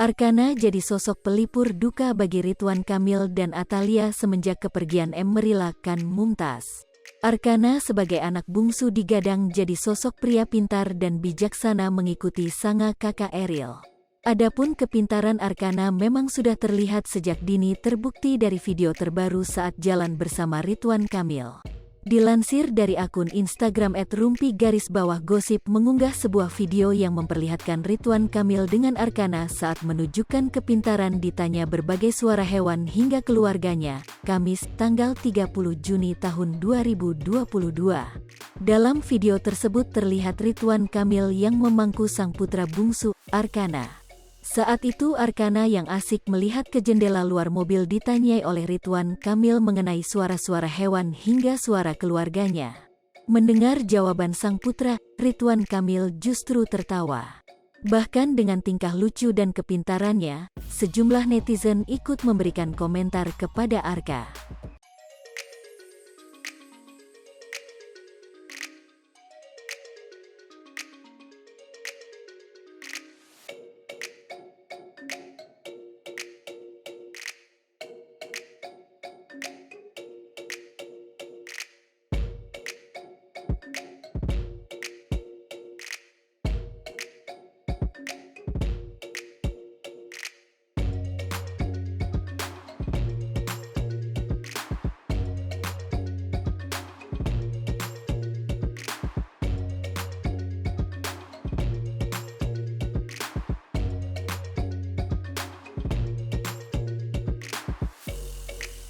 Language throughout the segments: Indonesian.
Arkanna jadi sosok pelipur duka bagi Ridwan Kamil dan Atalia semenjak kepergian Emeril Khan Mumtaz. Arkanna sebagai anak bungsu digadang jadi sosok pria pintar dan bijaksana mengikuti sanga kakak Eril. Adapun kepintaran Arkanna memang sudah terlihat sejak dini, terbukti dari video terbaru saat jalan bersama Ridwan Kamil. Dilansir dari akun Instagram @rumpi_gosip mengunggah sebuah video yang memperlihatkan Ridwan Kamil dengan Arkanna saat menunjukkan kepintaran ditanya berbagai suara hewan hingga keluarganya, Kamis, tanggal 30 Juni tahun 2022. Dalam video tersebut terlihat Ridwan Kamil yang memangku sang putra bungsu, Arkanna. Saat itu Arkanna yang asik melihat ke jendela luar mobil ditanyai oleh Ridwan Kamil mengenai suara-suara hewan hingga suara keluarganya. Mendengar jawaban sang putra, Ridwan Kamil justru tertawa. Bahkan dengan tingkah lucu dan kepintarannya, sejumlah netizen ikut memberikan komentar kepada Arka.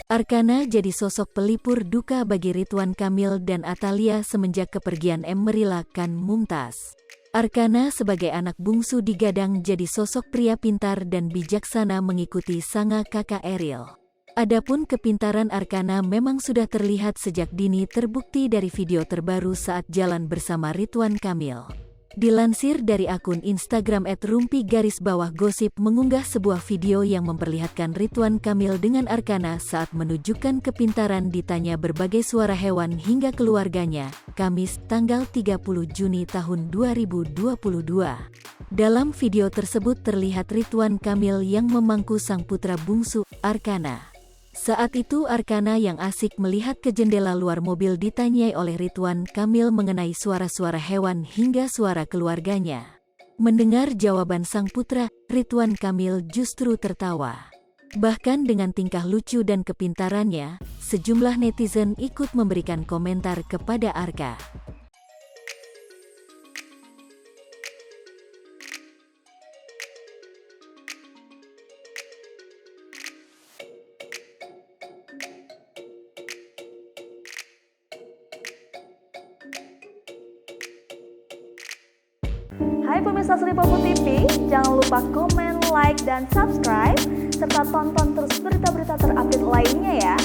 Arkanna jadi sosok pelipur duka bagi Ridwan Kamil dan Atalia semenjak kepergian Emeril Khan Mumtaz. Arkanna sebagai anak bungsu digadang jadi sosok pria pintar dan bijaksana mengikuti sanga kakak Eril. Adapun kepintaran Arkanna memang sudah terlihat sejak dini, terbukti dari video terbaru saat jalan bersama Ridwan Kamil. Dilansir dari akun Instagram @rumpi_gosip mengunggah sebuah video yang memperlihatkan Ridwan Kamil dengan Arkanna saat menunjukkan kepintaran ditanya berbagai suara hewan hingga keluarganya, Kamis, tanggal 30 Juni tahun 2022. Dalam video tersebut terlihat Ridwan Kamil yang memangku sang putra bungsu, Arkanna. Saat itu Arkanna yang asik melihat ke jendela luar mobil ditanyai oleh Ridwan Kamil mengenai suara-suara hewan hingga suara keluarganya. Mendengar jawaban sang putra, Ridwan Kamil justru tertawa. Bahkan dengan tingkah lucu dan kepintarannya, sejumlah netizen ikut memberikan komentar kepada Arka. Hai pemirsa Sri Popo TV, jangan lupa komen, like, dan subscribe, serta tonton terus berita-berita terupdate lainnya ya.